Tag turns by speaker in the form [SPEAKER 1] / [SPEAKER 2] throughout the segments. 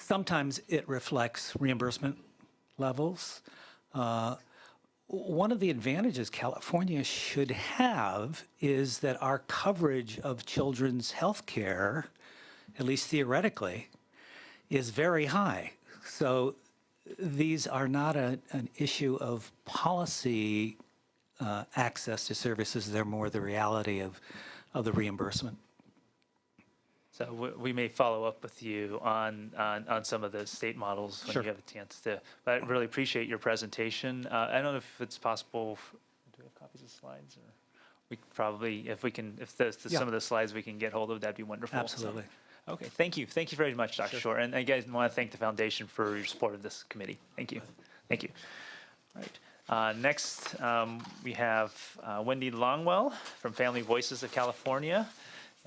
[SPEAKER 1] Sometimes it reflects reimbursement levels. One of the advantages California should have is that our coverage of children's health care, at least theoretically, is very high. So these are not an issue of policy access to services. They're more the reality of the reimbursement.
[SPEAKER 2] So we may follow up with you on some of the state models when
[SPEAKER 1] Sure.
[SPEAKER 2] you have a chance to. But I really appreciate your presentation. I don't know if it's possible. Do we have copies of slides, or we probably, if we can, if there's
[SPEAKER 1] Yeah.
[SPEAKER 2] some of the slides we can get hold of, that'd be wonderful.
[SPEAKER 1] Absolutely.
[SPEAKER 2] So, okay, thank you very much, Dr.
[SPEAKER 1] Sure.
[SPEAKER 2] Shore, and I guys want to thank the foundation for your support of this committee. Thank you, thank you. All right. Next, we have Wendy Longwell from Family Voices of California,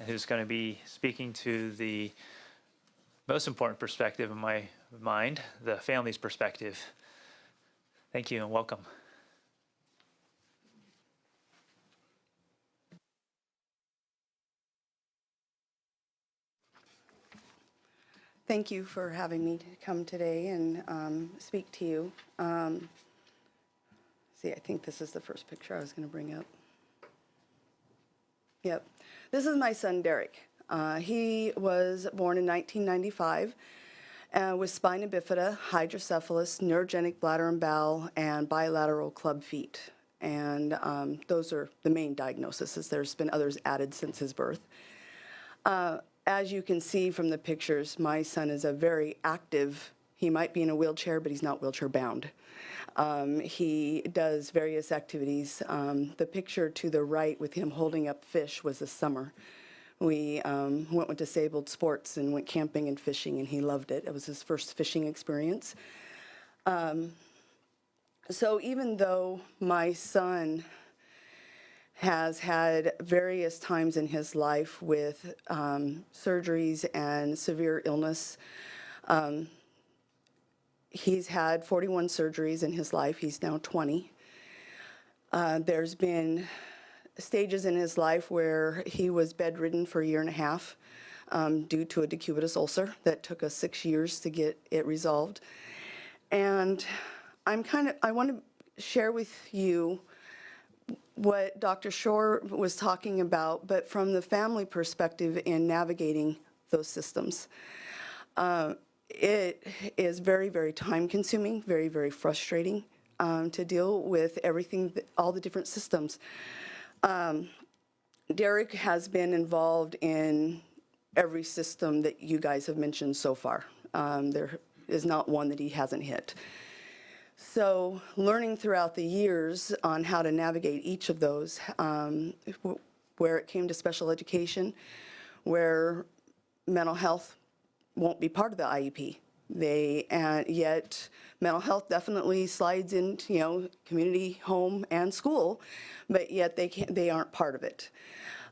[SPEAKER 2] who's going to be speaking to the most important perspective in my mind, the family's perspective. Thank you and welcome.
[SPEAKER 3] Thank you for having me to come today and speak to you. See, I think this is the first picture I was going to bring up. Yep. This is my son, Derek. He was born in 1995 with spina bifida, hydrocephalus, neurogenic bladder and bowel, and bilateral club feet. And those are the main diagnoses. There's been others added since his birth. As you can see from the pictures, my son is a very active, he might be in a wheelchair, but he's not wheelchair bound. He does various activities. The picture to the right with him holding up fish was this summer. We went with Disabled Sports and went camping and fishing, and he loved it. It was his first fishing experience. So even though my son has had various times in his life with surgeries and severe illness, he's had 41 surgeries in his life. He's now 20. There's been stages in his life where he was bedridden for a year and a half due to a decubitus ulcer that took us 6 years to get it resolved. And I want to share with you what Dr. Shore was talking about, but from the family perspective in navigating those systems. It is very, very time consuming, very, very frustrating to deal with everything, all the different systems. Derek has been involved in every system that you guys have mentioned so far. There is not one that he hasn't hit. So learning throughout the years on how to navigate each of those, where it came to special education, where mental health won't be part of the IEP. Yet mental health definitely slides into, community, home, and school, but yet they aren't part of it.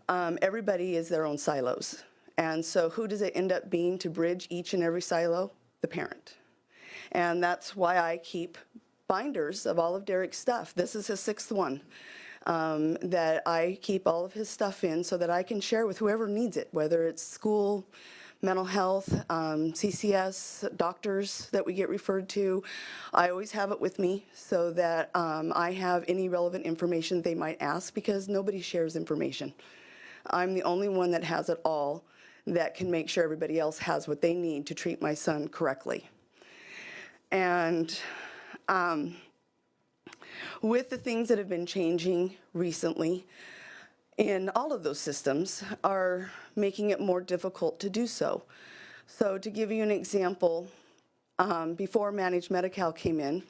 [SPEAKER 3] Everybody is their own silos. And so who does it end up being to bridge each and every silo? The parent. And that's why I keep binders of all of Derek's stuff. This is his 6th one that I keep all of his stuff in so that I can share with whoever needs it, whether it's school, mental health, CCS, doctors that we get referred to. I always have it with me so that I have any relevant information they might ask, because nobody shares information. I'm the only one that has it all that can make sure everybody else has what they need to treat my son correctly. And with the things that have been changing recently in all of those systems are making it more difficult to do so. So to give you an example, before Managed Medi-Cal came in,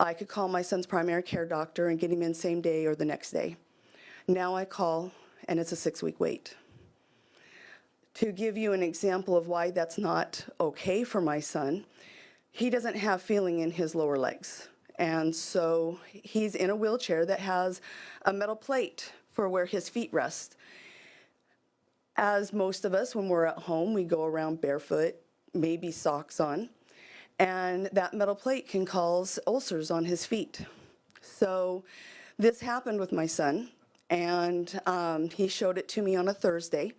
[SPEAKER 3] I could call my son's primary care doctor and get him in same day or the next day. Now I call and it's a 6-week wait. To give you an example of why that's not okay for my son, he doesn't have feeling in his lower legs. And so he's in a wheelchair that has a metal plate for where his feet rest. As most of us, when we're at home, we go around barefoot, maybe socks on, and that metal plate can cause ulcers on his feet. So this happened with my son, and he showed it to me on a Thursday.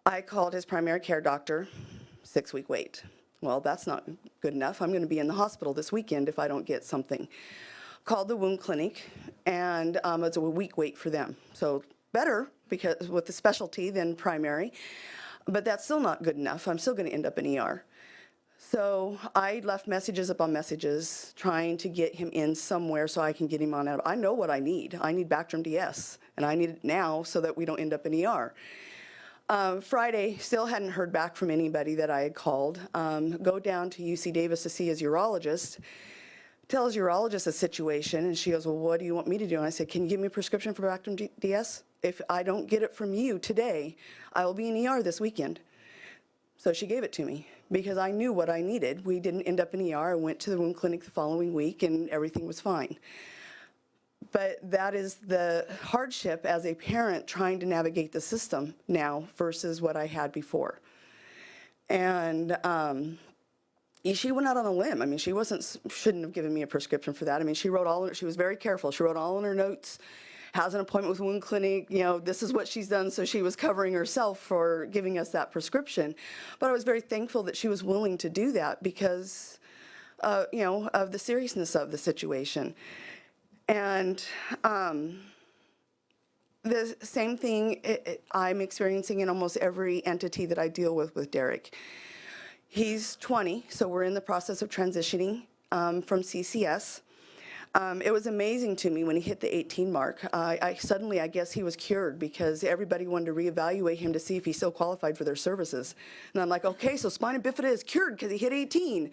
[SPEAKER 3] I called his primary care doctor, 6-week wait. Well, that's not good enough. I'm going to be in the hospital this weekend if I don't get something. Called the wound clinic, and it's a week wait for them. So better because with the specialty than primary, but that's still not good enough. I'm still going to end up in ER. So I left messages upon messages trying to get him in somewhere so I can get him on out. I know what I need. I need Bactrim DS, and I need it now so that we don't end up in ER. Friday, still hadn't heard back from anybody that I had called. Go down to UC Davis to see his urologist. Tell his urologist the situation, and she goes, well, what do you want me to do? And I said, can you give me a prescription for Bactrim DS? If I don't get it from you today, I will be in ER this weekend. So she gave it to me because I knew what I needed. We didn't end up in ER. I went to the wound clinic the following week, and everything was fine. But that is the hardship as a parent trying to navigate the system now versus what I had before. And she went out on a limb. I mean, shouldn't have given me a prescription for that. I mean, she was very careful. She wrote all in her notes, has an appointment with wound clinic, this is what she's done. So she was covering herself for giving us that prescription. But I was very thankful that she was willing to do that because, of the seriousness of the situation. And the same thing I'm experiencing in almost every entity that I deal with Derek. He's 20, so we're in the process of transitioning from CCS. It was amazing to me when he hit the 18 mark. Suddenly, I guess he was cured because everybody wanted to reevaluate him to see if he still qualified for their services. And I'm like, okay, so spina bifida is cured because he hit 18.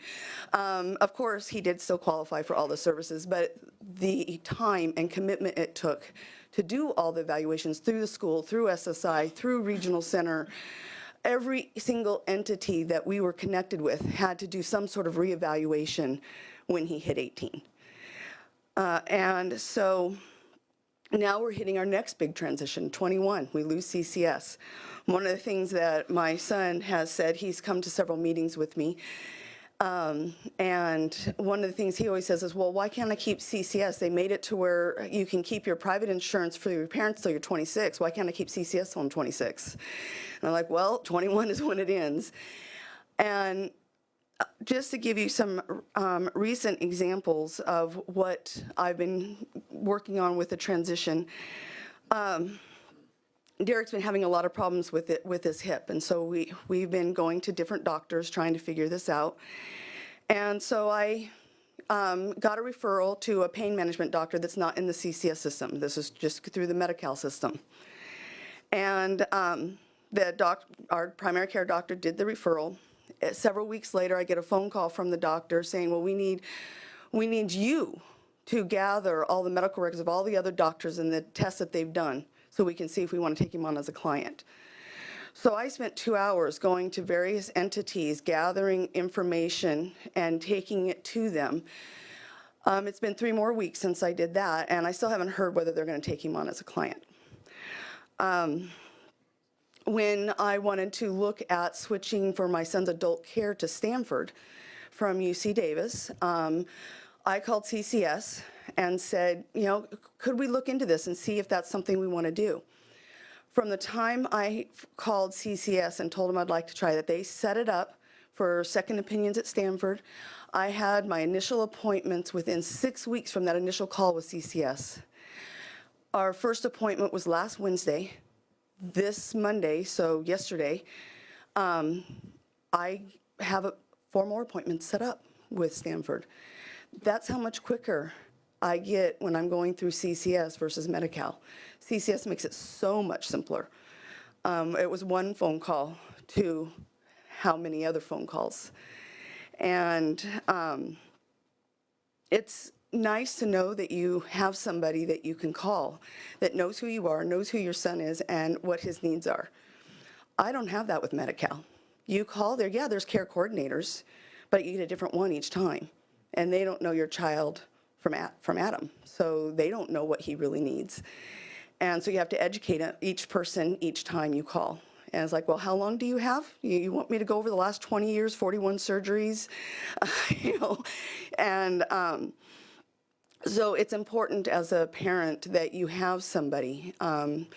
[SPEAKER 3] Of course, he did still qualify for all the services, but the time and commitment it took to do all the evaluations through the school, through SSI, through regional center, every single entity that we were connected with had to do some sort of reevaluation when he hit 18. And so now we're hitting our next big transition, 21. We lose CCS. One of the things that my son has said, he's come to several meetings with me, and one of the things he always says is, well, why can't I keep CCS? They made it to where you can keep your private insurance for your parents till you're 26. Why can't I keep CCS till I'm 26? And I'm like, well, 21 is when it ends. And just to give you some recent examples of what I've been working on with the transition, Derek's been having a lot of problems with his hip, and so we've been going to different doctors trying to figure this out. And so I got a referral to a pain management doctor that's not in the CCS system. This is just through the Medi-Cal system. And our primary care doctor did the referral. Several weeks later, I get a phone call from the doctor saying, well, we need you to gather all the medical records of all the other doctors and the tests that they've done so we can see if we want to take him on as a client. So I spent 2 hours going to various entities, gathering information and taking it to them. It's been 3 more weeks since I did that, and I still haven't heard whether they're going to take him on as a client. When I wanted to look at switching for my son's adult care to Stanford from UC Davis, I called CCS and said, could we look into this and see if that's something we want to do? From the time I called CCS and told them I'd like to try that, they set it up for second opinions at Stanford. I had my initial appointments within 6 weeks from that initial call with CCS. Our first appointment was last Wednesday. This Monday, so yesterday, I have 4 more appointments set up with Stanford. That's how much quicker I get when I'm going through CCS versus Medi-Cal. CCS makes it so much simpler. It was 1 phone call to how many other phone calls. And it's nice to know that you have somebody that you can call that knows who you are, knows who your son is, and what his needs are. I don't have that with Medi-Cal. You call there, yeah, there's care coordinators, but you get a different one each time. And they don't know your child from Adam, so they don't know what he really needs. And so you have to educate each person each time you call. And it's like, well, how long do you have? You want me to go over the last 20 years, 41 surgeries? And so it's important as a parent that you have somebody. And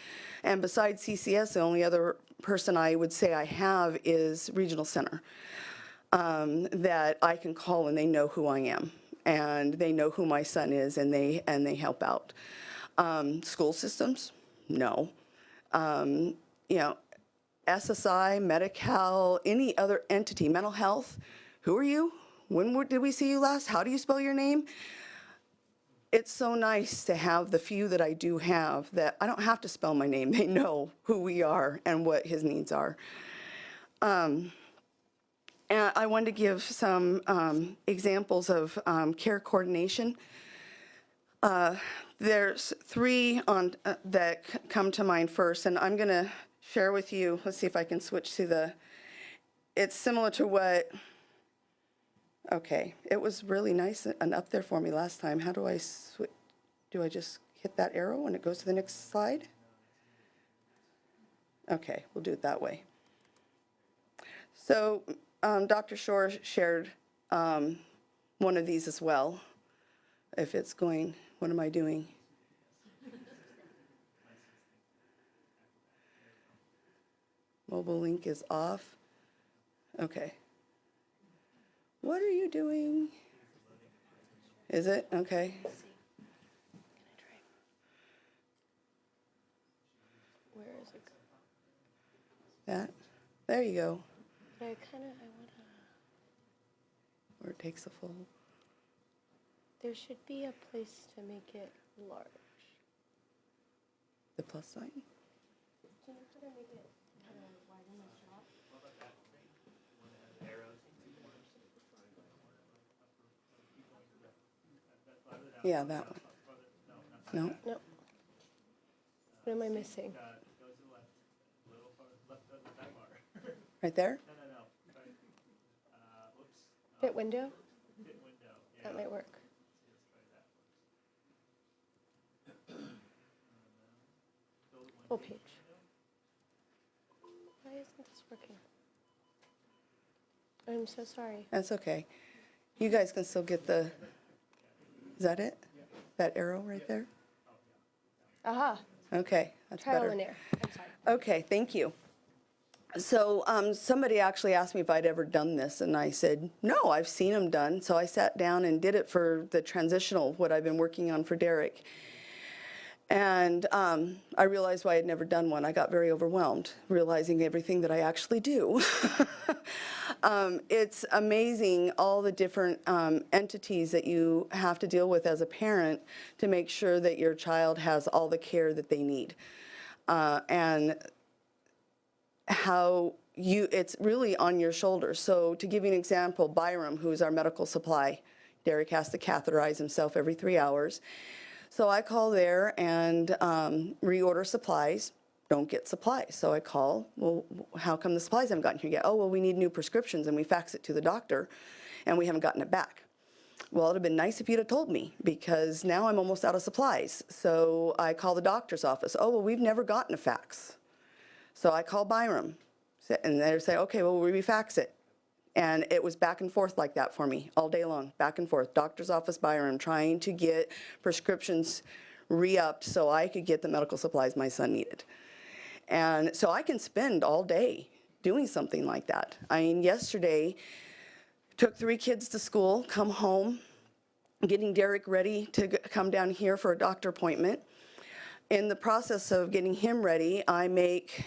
[SPEAKER 3] besides CCS, the only other person I would say I have is Regional Center. that I can call and they know who I am, and they know who my son is, and they help out. School systems, no. You know, SSI, Medi-Cal, any other entity, mental health, who are you? Did we see you last? How do you spell your name? It's so nice to have the few that I do have that I don't have to spell my name. They know who we are and what his needs are. And I wanted to give some examples of care coordination. There's three that come to mind first, and I'm going to share with you. Let's see if I can switch to the, it's similar to what, okay, it was really nice and up there for me last time. How do I switch? Do I just hit that arrow and it goes to the next slide? Okay, we'll do it that way. So Dr. Shore shared one of these as well. If it's going, what am I doing? Mobile link is off. Okay. What are you doing? Is it? Okay.
[SPEAKER 4] Where is it?
[SPEAKER 3] That. There you go.
[SPEAKER 4] I want to,
[SPEAKER 3] Where it takes the full.
[SPEAKER 4] there should be a place to make it large.
[SPEAKER 3] The plus sign.
[SPEAKER 4] Do you know how to make it kind of widen the shot?
[SPEAKER 3] Yeah, that one. No?
[SPEAKER 4] No. What am I missing?
[SPEAKER 3] Right there?
[SPEAKER 4] Fit window? That might work. Full page. Why isn't this working? I'm so sorry.
[SPEAKER 3] That's okay. You guys can still get the, is that it? That arrow right there?
[SPEAKER 4] Aha,
[SPEAKER 3] Okay, that's
[SPEAKER 4] trial
[SPEAKER 3] better.
[SPEAKER 4] and error. I'm sorry.
[SPEAKER 3] Okay, thank you. So somebody actually asked me if I'd ever done this, and I said, no, I've seen them done. So I sat down and did it for the transitional, what I've been working on for Derek. And I realized why I'd never done one. I got very overwhelmed, realizing everything that I actually do. It's amazing all the different entities that you have to deal with as a parent to make sure that your child has all the care that they need. And how it's really on your shoulders. So to give you an example, Byram, who's our medical supply, Derek has to catheterize himself every 3 hours. So I call there and reorder supplies, don't get supplies. So I call, well, how come the supplies haven't gotten here yet? Oh, well, we need new prescriptions, and we fax it to the doctor, and we haven't gotten it back. Well, it'd have been nice if you'd have told me, because now I'm almost out of supplies. So I call the doctor's office. Oh, well, we've never gotten a fax. So I call Byram, and they say, okay, well, we refax it. And it was back and forth like that for me all day long, back and forth. Doctor's office, Byram, trying to get prescriptions re-upped so I could get the medical supplies my son needed. And so I can spend all day doing something like that. I mean, yesterday, took 3 kids to school, come home, getting Derek ready to come down here for a doctor appointment. In the process of getting him ready, I make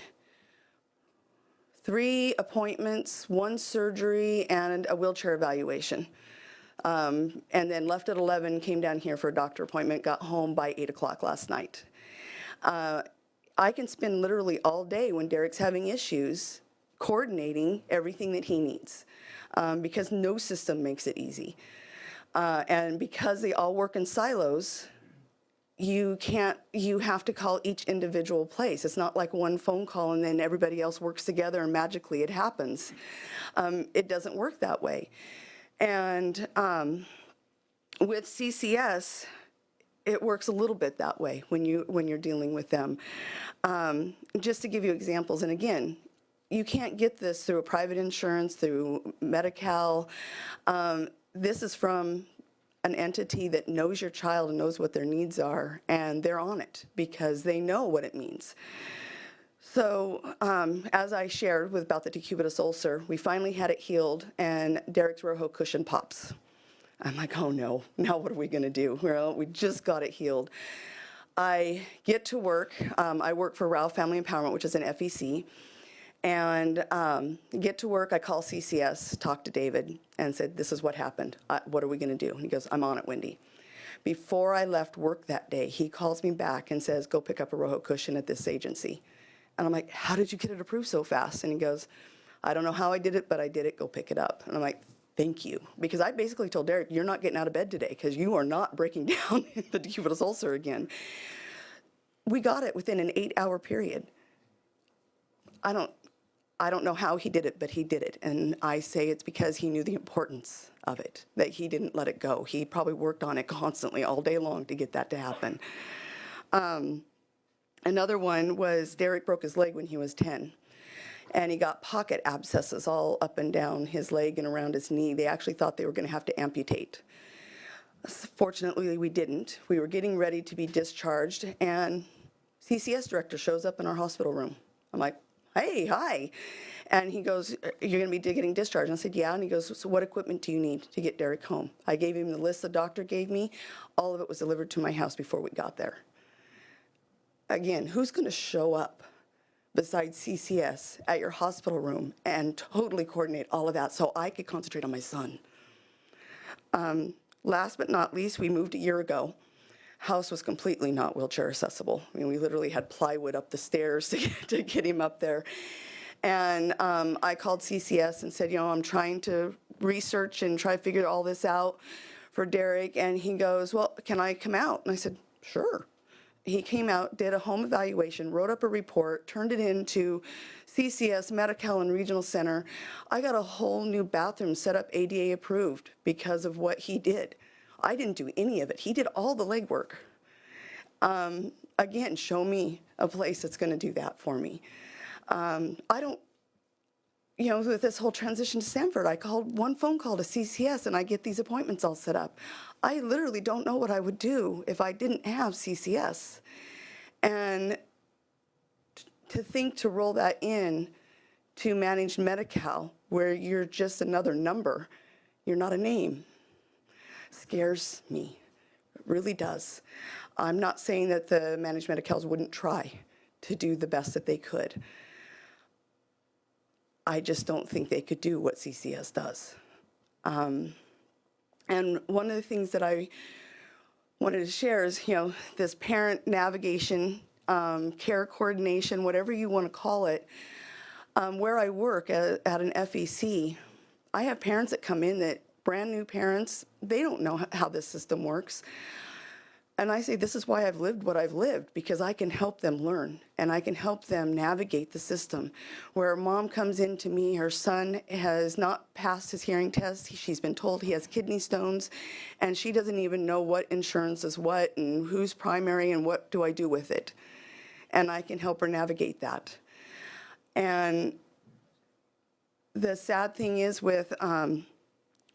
[SPEAKER 3] 3 appointments, 1 surgery, and a wheelchair evaluation. And then left at 11, came down here for a doctor appointment, got home by 8 o'clock last night. I can spend literally all day when Derek's having issues coordinating everything that he needs, because no system makes it easy. And because they all work in silos, you have to call each individual place. It's not like one phone call and then everybody else works together and magically it happens. It doesn't work that way. And with CCS, it works a little bit that way when you're dealing with them. Just to give you examples, and again, you can't get this through a private insurance, through Medi-Cal. This is from an entity that knows your child and knows what their needs are, and they're on it because they know what it means. So as I shared with about the decubitus ulcer, we finally had it healed, and Derek's Rojo cushion pops. I'm like, oh no, now what are we gonna do? Well, we just got it healed. I get to work. I work for Ralph Family Empowerment, which is an FEC. And get to work, I call CCS, talk to David, and said, this is what happened. What are we gonna do? And he goes, I'm on it, Wendy. Before I left work that day, he calls me back and says, go pick up a Rojo cushion at this agency. And I'm like, how did you get it approved so fast? And he goes, I don't know how I did it, but I did it, go pick it up. And I'm like, thank you. Because I basically told Derek, you're not getting out of bed today because you are not breaking down the decubitus ulcer again. We got it within an 8-hour period. I don't know how he did it, but he did it. And I say it's because he knew the importance of it, that he didn't let it go. He probably worked on it constantly all day long to get that to happen. Another one was Derek broke his leg when he was 10. And he got pocket abscesses all up and down his leg and around his knee. They actually thought they were going to have to amputate. Fortunately, we didn't. We were getting ready to be discharged, and CCS director shows up in our hospital room. I'm like, hey, hi. And he goes, you're going to be getting discharged. And I said, yeah. And he goes, so what equipment do you need to get Derek home? I gave him the list the doctor gave me. All of it was delivered to my house before we got there. Again, who's going to show up besides CCS at your hospital room and totally coordinate all of that so I could concentrate on my son? Last but not least, we moved a year ago. House was completely not wheelchair accessible. I mean, we literally had plywood up the stairs to get him up there. And I called CCS and said, you know, I'm trying to research and try to figure all this out for Derek. And he goes, well, can I come out? And I said, sure. He came out, did a home evaluation, wrote up a report, turned it into CCS, Medi-Cal, and Regional Center. I got a whole new bathroom set up ADA approved because of what he did. I didn't do any of it. He did all the legwork. Again, show me a place that's going to do that for me. I don't, you know, with this whole transition to Sanford, I called one phone call to CCS and I get these appointments all set up. I literally don't know what I would do if I didn't have CCS. And to think to roll that in to managed Medi-Cal, where you're just another number, you're not a name, scares me. It really does. I'm not saying that the managed Medi-Cals wouldn't try to do the best that they could. I just don't think they could do what CCS does. And one of the things that I wanted to share is, you know, this parent navigation, care coordination, whatever you want to call it. Where I work at an FEC, I have parents that come in that brand new parents, they don't know how this system works. And I say, this is why I've lived what I've lived, because I can help them learn and I can help them navigate the system. Where mom comes in to me, her son has not passed his hearing test. She's been told he has kidney stones and she doesn't even know what insurance is what and who's primary and what do I do with it. And I can help her navigate that. And the sad thing is with the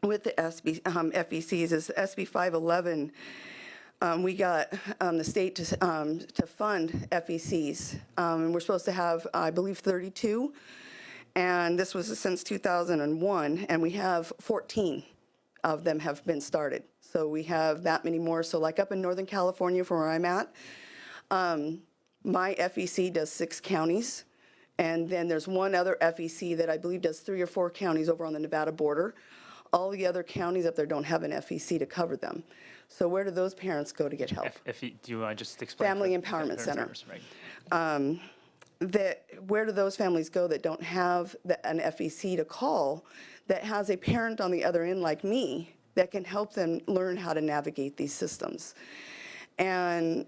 [SPEAKER 3] FECs is SB 511, we got the state to fund FECs. And we're supposed to have, I believe, 32. And this was since 2001. And we have 14 of them have been started. So we have that many more. So like up in Northern California from where I'm at, my FEC does 6 counties. And then there's one other FEC that I believe does 3 or 4 counties over on the Nevada border. All the other counties up there don't have an FEC to cover them. So where do those parents go to get help?
[SPEAKER 2] Do you want to just explain?
[SPEAKER 3] Family
[SPEAKER 2] for-
[SPEAKER 3] Empowerment Center.
[SPEAKER 2] Right.
[SPEAKER 3] Where do those families go that don't have an FEC to call that has a parent on the other end like me that can help them learn how to navigate these systems? And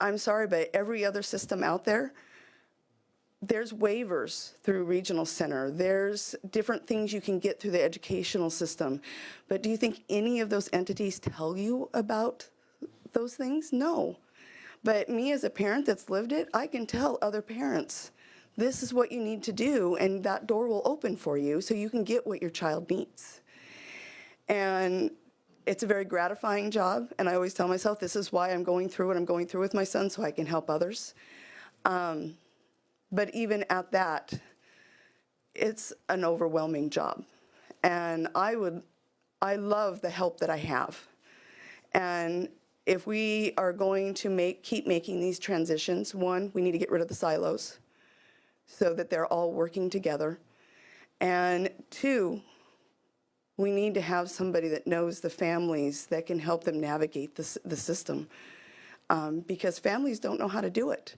[SPEAKER 3] I'm sorry, but every other system out there, there's waivers through Regional Center. There's different things you can get through the educational system. But do you think any of those entities tell you about those things? No. But me as a parent that's lived it, I can tell other parents, this is what you need to do, and that door will open for you so you can get what your child needs. And it's a very gratifying job, and I always tell myself this is why I'm going through what I'm going through with my son, so I can help others. But even at that, it's an overwhelming job. And I love the help that I have. And if we are going to keep making these transitions, one, we need to get rid of the silos so that they're all working together. And two, we need to have somebody that knows the families that can help them navigate the system, because families don't know how to do it.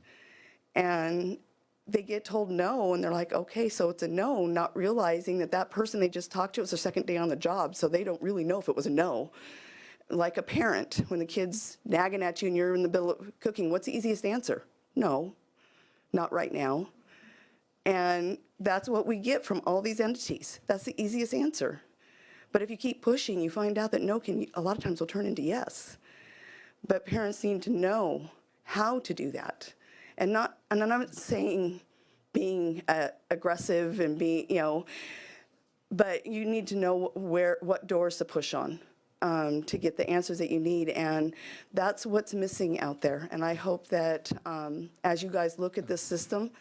[SPEAKER 3] And they get told no, and they're like, okay, so it's a no, not realizing that that person they just talked to, was their second day on the job, so they don't really know if it was a no. Like a parent, when the kid's nagging at you and you're in the middle of cooking, what's the easiest answer? No, not right now. And that's what we get from all these entities. That's the easiest answer. But if you keep pushing, you find out that no a lot of times will turn into yes. But parents need to know how to do that. And I'm not saying being aggressive and being, but you need to know what doors to push on to get the answers that you need. And that's what's missing out there. And I hope that as you guys look at this system,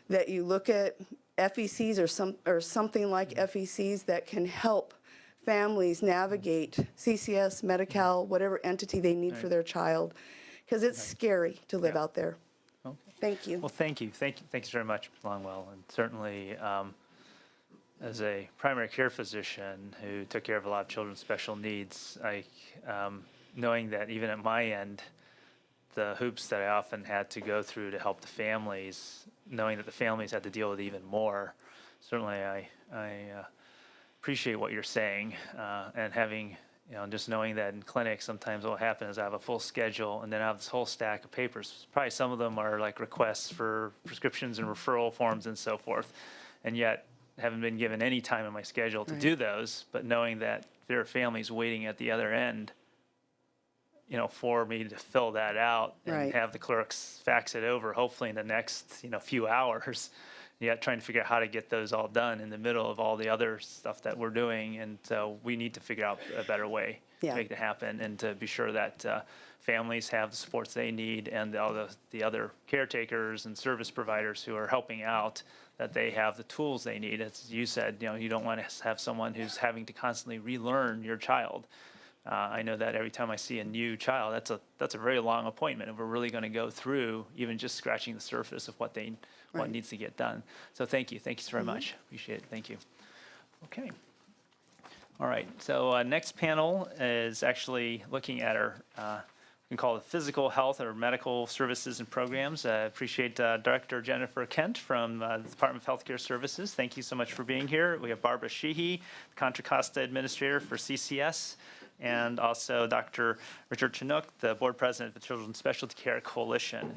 [SPEAKER 3] that you look at FECs or something like FECs that can help families navigate CCS, Medi-Cal, whatever entity they need for their child, because it's scary to live out there.
[SPEAKER 2] Okay.
[SPEAKER 3] Thank you.
[SPEAKER 2] Well, thank you. Thanks very much, Ms. Longwell. And certainly, as a primary care physician who took care of a lot of children with special needs, knowing that even at my end, the hoops that I often had to go through to help the families, knowing that the families had to deal with even more, certainly I appreciate what you're saying, and having, just knowing that in clinics, sometimes what will happen is I have a full schedule and then I have this whole stack of papers. Probably some of them are like requests for prescriptions and referral forms and so forth. And yet, haven't been given any time in my schedule to do those, but knowing that there are families waiting at the other end, for me to fill that out and have the clerks fax it over, hopefully in the next, few hours. Yet trying to figure out how to get those all done in the middle of all the other stuff that we're doing. And so we need to figure out a better way to make that happen and to be sure that families have the supports they need and all the other caretakers and service providers who are helping out, that they have the tools they need. As you said, you don't want to have someone who's having to constantly relearn your child. I know that every time I see a new child, that's a very long appointment, and we're really going to go through even just scratching the surface of what needs to get done. So thank you so very much. Appreciate it. Thank you. Okay. All right. So next panel is actually looking at our we can call it physical health or medical services and programs. I appreciate Director Jennifer Kent from the Department of Healthcare Services. Thank you so much for being here. We have Barbara Sheehy, Contra Costa Administrator for CCS, and also Dr. Richard Chinook, the Board President of the Children's Specialty Care Coalition.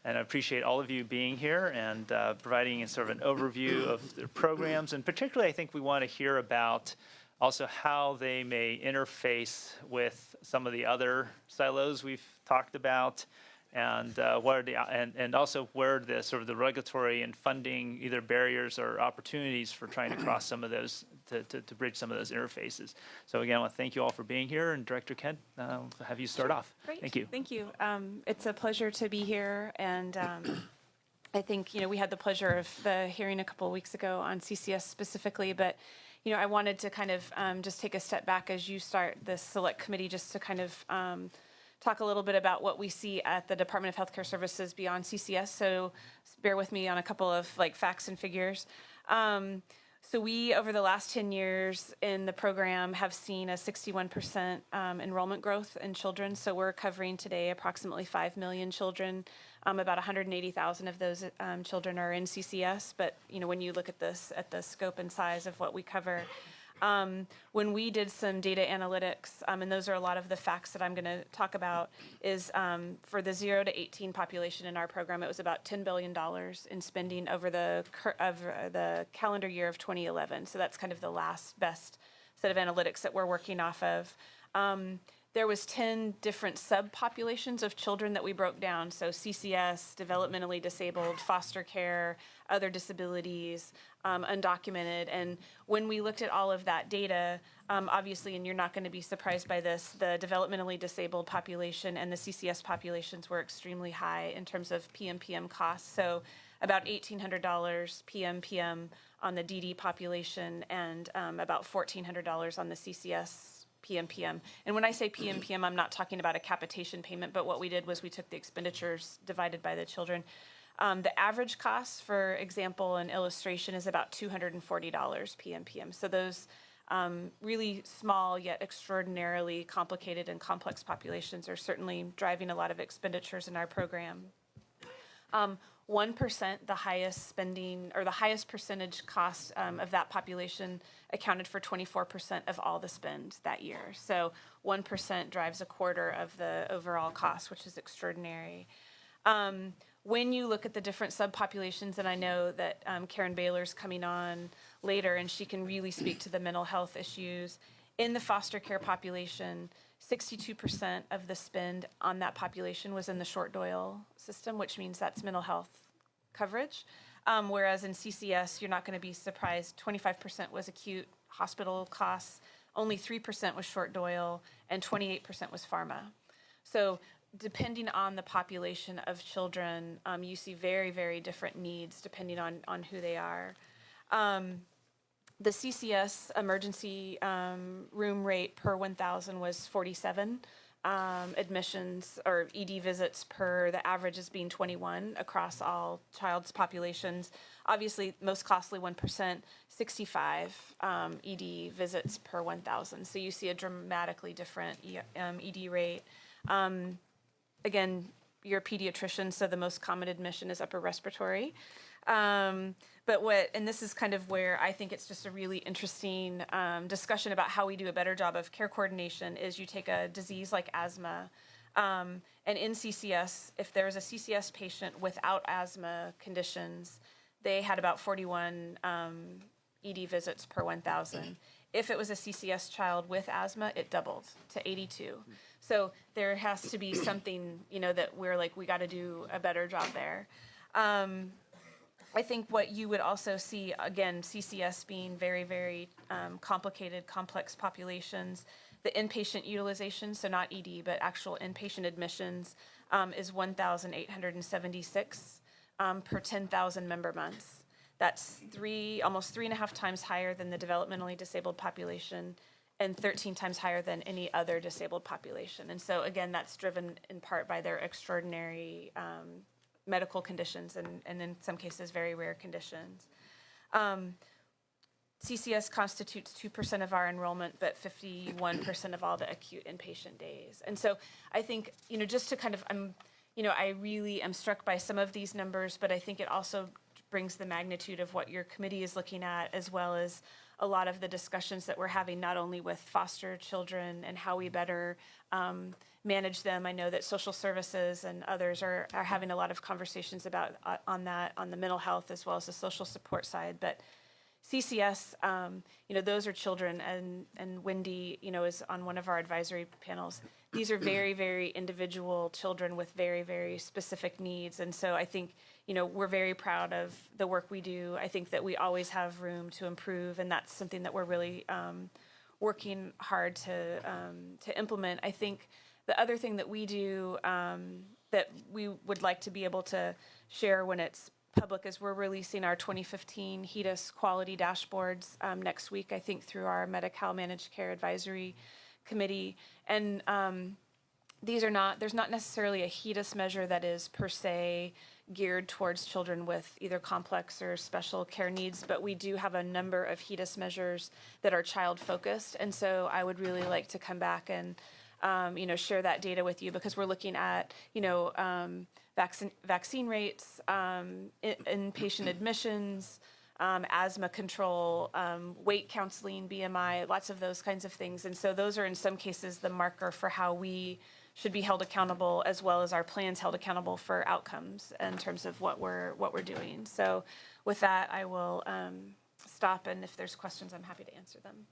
[SPEAKER 2] And I appreciate all of you being here and providing sort of an overview of the programs. And particularly, I think we want to hear about also how they may interface with some of the other silos we've talked about, and what are and also where the sort of the regulatory and funding either barriers or opportunities for trying to cross some of those to bridge some of those interfaces. So again, I want to thank you all for being here, and Director Kent, have you start off.
[SPEAKER 5] Great.
[SPEAKER 2] Thank you.
[SPEAKER 5] Thank you. It's a pleasure to be here, and I think we had the pleasure of the hearing a couple of weeks ago on CCS specifically, but I wanted to kind of just take a step back as you start this select committee, just to kind of talk a little bit about what we see at the Department of Healthcare Services beyond CCS. So bear with me on a couple of facts and figures. So we, over the last 10 years in the program, have seen a 61% enrollment growth in children. So we're covering today approximately 5 million children. About 180,000 of those children are in CCS. But when you look at this, at the scope and size of what we cover, when we did some data analytics, and those are a lot of the facts that I'm going to talk about, is for the 0 to 18 population in our program, it was about $10 billion in spending over the calendar year of 2011. So that's kind of the last best set of analytics that we're working off of. there was 10 different subpopulations of children that we broke down. So CCS, developmentally disabled, foster care, other disabilities, undocumented. And when we looked at all of that data, obviously, and you're not going to be surprised by this, the developmentally disabled population and the CCS populations were extremely high in terms of PMPM costs. So about $1,800 PMPM on the DD population and about $1,400 on the CCS PMPM. And when I say PMPM, I'm not talking about a capitation payment, but what we did was we took the expenditures divided by the children. The average cost, for example, an illustration is about $240 PMPM. So those really small yet extraordinarily complicated and complex populations are certainly driving a lot of expenditures in our program. 1%, the highest spending or the highest percentage cost of that population accounted for 24% of all the spend that year. So 1% drives a quarter of the overall cost, which is extraordinary. When you look at the different subpopulations, and I know that Karen Baylor's coming on later and she can really speak to the mental health issues, in the foster care population, 62% of the spend on that population was in the short Doyle system, which means that's mental health coverage. Whereas in CCS, you're not going to be surprised, 25% was acute hospital costs, only 3% was short Doyle, and 28% was pharma. So depending on the population of children, you see very, very different needs depending on who they are. The CCS emergency room rate per 1,000 was 47. Admissions or ED visits per the average is being 21 across all child's populations. Obviously, most costly 1%, 65 ED visits per 1,000. So you see a dramatically different ED rate. Again, you're a pediatrician, so the most common admission is upper respiratory. And this is kind of where I think it's just a really interesting discussion about how we do a better job of care coordination is you take a disease like asthma, and in CCS, if there's a CCS patient without asthma conditions, they had about 41 ED visits per 1,000. If it was a CCS child with asthma, it doubled to 82. So there has to be something, that we're like, we got to do a better job there. I think what you would also see, again, CCS being very, very complicated, complex populations, the inpatient utilization, so not ED, but actual inpatient admissions, is 1,876 per 10,000 member months. That's almost 3.5 times higher than the developmentally disabled population and 13 times higher than any other disabled population. And so, again, that's driven in part by their extraordinary medical conditions and in some cases very rare conditions. CCS constitutes 2% of our enrollment, but 51% of all the acute inpatient days. And so I think, just to kind of, I really am struck by some of these numbers, but I think it also brings the magnitude of what your committee is looking at, as well as a lot of the discussions that we're having, not only with foster children and how we better manage them. I know that social services and others are having a lot of conversations about on the mental health as well as the social support side. But CCS, those are children, and Wendy, is on one of our advisory panels. These are very, very individual children with very, very specific needs. And so I think, we're very proud of the work we do. I think that we always have room to improve, and that's something that we're really working hard to implement. I think the other thing that we do that we would like to be able to share when it's public is we're releasing our 2015 HEDIS quality dashboards next week, I think, through our Medi-Cal Managed Care Advisory Committee. And there's not necessarily a HEDIS measure that is per se geared towards children with either complex or special care needs, but we do have a number of HEDIS measures that are child-focused. And so I would really like to come back and share that data with you, because we're looking at, vaccine rates, inpatient admissions, asthma control, weight counseling, BMI, lots of those kinds of things. And so those are in some cases the marker for how we should be held accountable, as well as our plans held accountable for outcomes in terms of what we're doing. So with that, I will stop, and if there's questions, I'm happy to answer them.